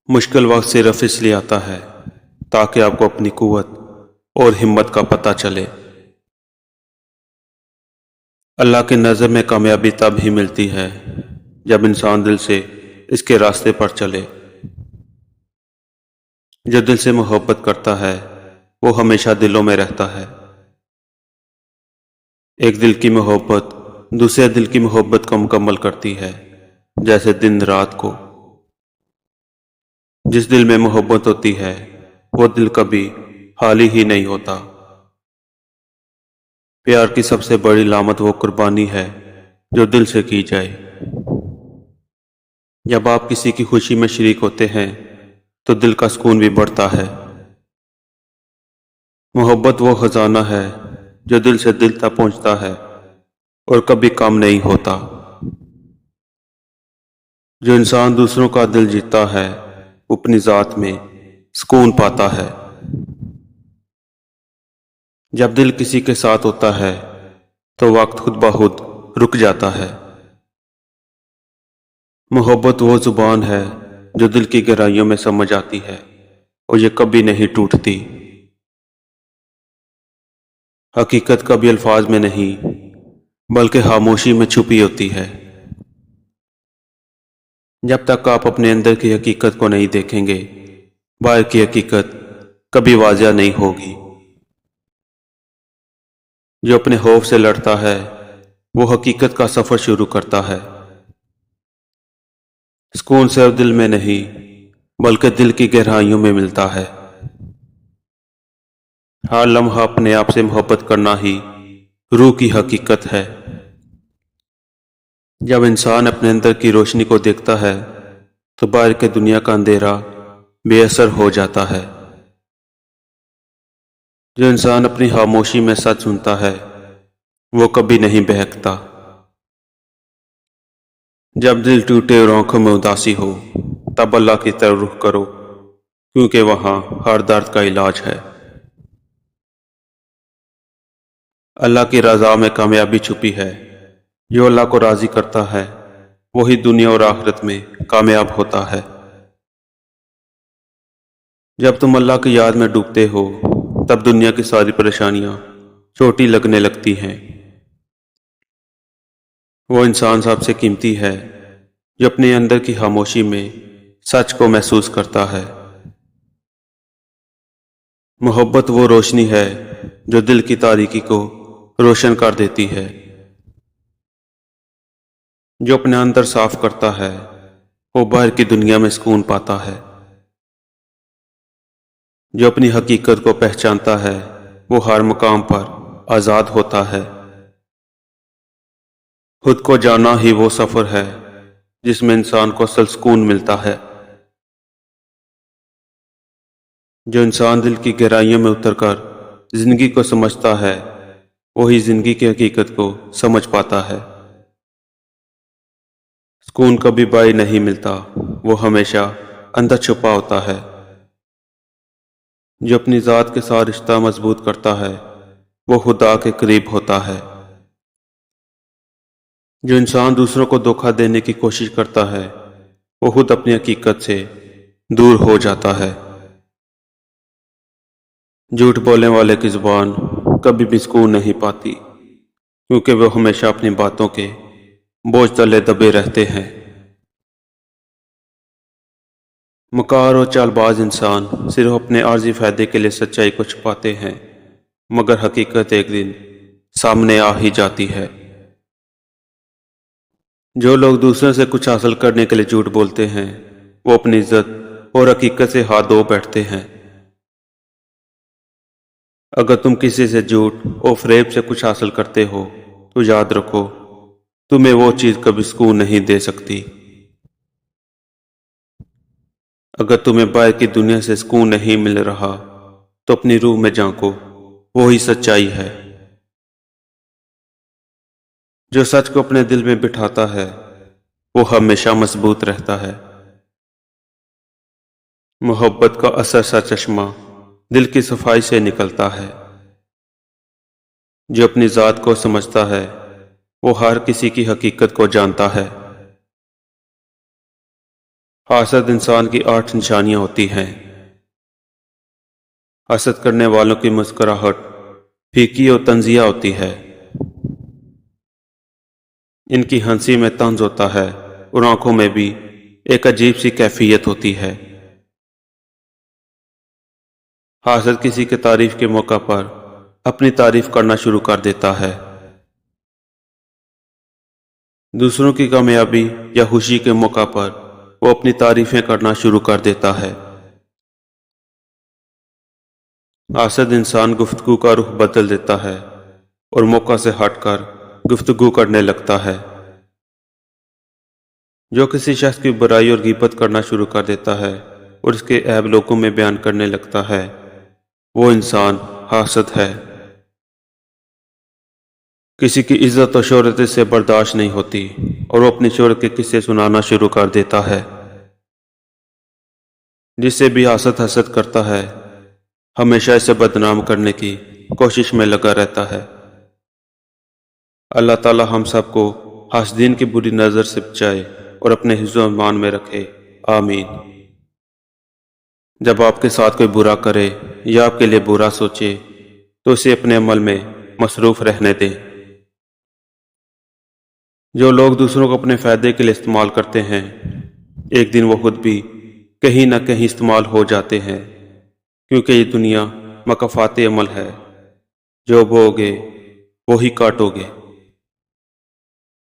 مشکل وقت صرف اس لیے آتا ہے تاکہ آپ کو اپنی قوت اور ہمت کا پتہ چلے۔ اللہ کی نظر میں کامیابی تب ہی ملتی ہے جب انسان دل سے اس کے راستے پر چلے۔ جو دل سے محبت کرتا ہے وہ ہمیشہ دلوں میں رہتا ہے۔ ایک دل کی محبت دوسرے دل کی محبت کو مکمل کرتی ہے، جیسے دن رات کو۔ جس دل میں محبت ہوتی ہے وہ دل کبھی خالی ہی نہیں ہوتا۔ پیار کی سب سے بڑی علامت وہ قربانی ہے جو دل سے کی جائے۔ جب آپ کسی کی خوشی میں شریک ہوتے ہیں تو دل کا سکون بھی بڑھتا ہے۔ محبت وہ خزانہ ہے جو دل سے دل تک پہنچتا ہے اور کبھی کم نہیں ہوتا۔ جو انسان دوسروں کا دل جیتتا ہے وہ اپنی ذات میں سکون پاتا ہے۔ جب دل کسی کے ساتھ ہوتا ہے تو وقت خود بخود رک جاتا ہے۔ محبت وہ زبان ہے جو دل کی گہرائیوں میں سمجھ آتی ہے اور یہ کبھی نہیں ٹوٹتی۔ حقیقت کبھی الفاظ میں نہیں بلکہ خاموشی میں چھپی ہوتی ہے۔ جب تک آپ اپنے اندر کی حقیقت کو نہیں دیکھیں گے، باہر کی حقیقت کبھی واضح نہیں ہوگی۔ جو اپنے خوف سے لڑتا ہے وہ حقیقت کا سفر شروع کرتا ہے۔ سکون صرف دل میں نہیں بلکہ دل کی گہرائیوں میں ملتا ہے۔ ہر لمحہ اپنے آپ سے محبت کرنا ہی روح کی حقیقت ہے۔ جب انسان اپنے اندر کی روشنی کو دیکھتا ہے تو باہر کے دنیا کا اندھیرا بے اثر ہو جاتا ہے۔ جو انسان اپنی خاموشی میں سچ سنتا ہے وہ کبھی نہیں بہکتا۔ جب دل ٹوٹے اور آنکھوں میں اداسی ہو تب اللہ کی طرف رخ کرو، کیونکہ وہاں ہر درد کا علاج ہے۔ اللہ کی رضا میں کامیابی چھپی ہے۔ جو اللہ کو راضی کرتا ہے وہی دنیا اور آخرت میں کامیاب ہوتا ہے۔ جب تم اللہ کی یاد میں ڈوبتے ہو تب دنیا کی ساری پریشانیاں چھوٹی لگنے لگتی ہیں۔ وہ انسان سب سے قیمتی ہے جو اپنے اندر کی خاموشی میں سچ کو محسوس کرتا ہے۔ محبت وہ روشنی ہے جو دل کی تاریکی کو روشن کر دیتی ہے۔ جو اپنے اندر صاف کرتا ہے وہ باہر کی دنیا میں سکون پاتا ہے۔ جو اپنی حقیقت کو پہچانتا ہے وہ ہر مقام پر آزاد ہوتا ہے۔ خود کو جانا ہی وہ سفر ہے جس میں انسان کو اصل سکون ملتا ہے۔ جو انسان دل کی گہرائیوں میں اتر کر زندگی کو سمجھتا ہے وہی زندگی کی حقیقت کو سمجھ پاتا ہے۔ سکون کبھی باہر نہیں ملتا، وہ ہمیشہ اندر چھپا ہوتا ہے۔ جو اپنی ذات کے ساتھ رشتہ مضبوط کرتا ہے وہ خدا کے قریب ہوتا ہے۔ جو انسان دوسروں کو دھوکہ دینے کی کوشش کرتا ہے وہ خود اپنی حقیقت سے دور ہو جاتا ہے۔ جھوٹ بولنے والے کی زبان کبھی بھی سکون نہیں پاتی، کیونکہ وہ ہمیشہ اپنی باتوں کے بوجھ تلے دبے رہتے ہیں۔ مکار اور چال باز انسان صرف اپنے عارضی فائدے کے لیے سچائی کو چھپاتے ہیں، مگر حقیقت ایک دن سامنے آ ہی جاتی ہے۔ جو لوگ دوسروں سے کچھ حاصل کرنے کے لیے جھوٹ بولتے ہیں وہ اپنی عزت اور حقیقت سے ہاتھ دھو بیٹھتے ہیں۔ اگر تم کسی سے جھوٹ اور فریب سے کچھ حاصل کرتے ہو تو یاد رکھو تمہیں وہ چیز کبھی سکون نہیں دے سکتی۔ اگر تمہیں باہر کی دنیا سے سکون نہیں مل رہا تو اپنی روح میں جھانکو، وہی سچائی ہے۔ جو سچ کو اپنے دل میں بٹھاتا ہے وہ ہمیشہ مضبوط رہتا ہے۔ محبت کا اثر سا چشمہ دل کی صفائی سے نکلتا ہے۔ جو اپنی ذات کو سمجھتا ہے وہ ہر کسی کی حقیقت کو جانتا ہے۔ حاسد انسان کی 8 نشانیاں ہوتی ہیں۔ حسد کرنے والوں کی مسکراہٹ پھیکی اور طنزیہ ہوتی ہے۔ ان کی ہنسی میں طنز ہوتا ہے اور آنکھوں میں بھی ایک عجیب سی کیفیت ہوتی ہے۔ حاسد کسی کی تعریف کے موقع پر اپنی تعریف کرنا شروع کر دیتا ہے۔ دوسروں کی کامیابی یا خوشی کے موقع پر وہ اپنی تعریفیں کرنا شروع کر دیتا ہے۔ حاسد انسان گفتگو کا رخ بدل دیتا ہے اور موقع سے ہٹ کر گفتگو کرنے لگتا ہے۔ جو کسی شخص کی برائی اور غیبت کرنا شروع کر دیتا ہے اور اس کے عیب لوگوں میں بیان کرنے لگتا ہے، وہ انسان حاسد ہے۔ کسی کی عزت و شہرت سے برداشت نہیں ہوتی اور وہ اپنی شہرت کے قصے سنانا شروع کر دیتا ہے۔ جس سے بھی حسد کرتا ہے ہمیشہ اسے بدنام کرنے کی کوشش میں لگا رہتا ہے۔ اللہ تعالی ہم سب کو حاسدین کی بری نظر سے بچائے اور اپنے حفظ و امان میں رکھے، آمین۔ جب آپ کے ساتھ کوئی برا کرے یا آپ کے لیے برا سوچے تو اسے اپنے عمل میں مصروف رہنے دیں۔ جو لوگ دوسروں کو اپنے فائدے کے لیے استعمال کرتے ہیں، ایک دن وہ خود بھی کہیں نہ کہیں استعمال ہو جاتے ہیں، کیونکہ یہ دنیا مکافات عمل ہے، جو بوؤ گے وہی کاٹو گے۔